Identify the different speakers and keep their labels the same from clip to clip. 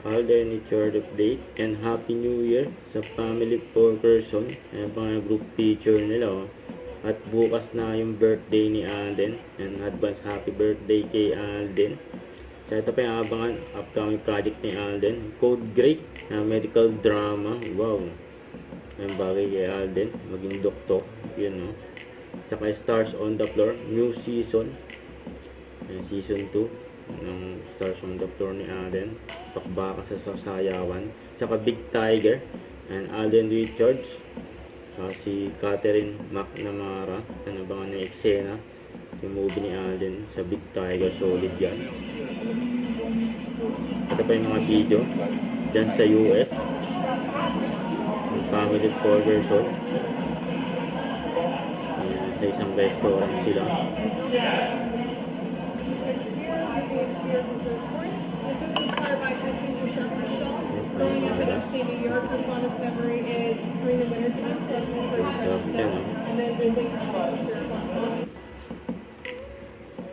Speaker 1: Alden, it's your update and Happy New Year sa family 4 person. Ayan pa nga group picture nila oh. At bukas na yung birthday ni Alden. And advance happy birthday kay Alden. So ito pa yung abangan upcoming project ni Alden. Code Grey, medical drama. Wow. Ayan bagay kay Alden. Maging doktor. Yun no. Saka Stars on the Floor. New season. Ayan, season 2 ng Stars on the Floor ni Alden. Pakbaka sa sasayawan. Saka Big Tiger and Alden Richards. Si Catherine McNamara. Ano ba nga na eksena yung movie ni Alden sa Big Tiger. Solid yan. Ito pa yung mga video dyan sa US. Yung family 4 years old. Ayan, sa isang restaurant sila.
Speaker 2: New York, the fondest memory is during the winter time, so it's the first time snow, and then visiting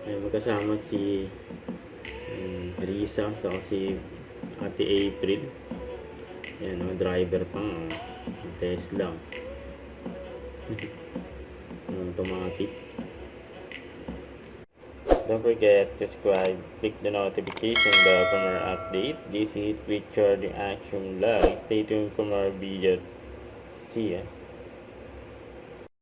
Speaker 1: Ay, magkasama si Risa sa si Ate April. Yan, driver pa nga. Tesla. Automatic. Don't forget to subscribe, click the notification bell for more update. This is Richard the Action Vlog. Stay tuned for more videos. See ya.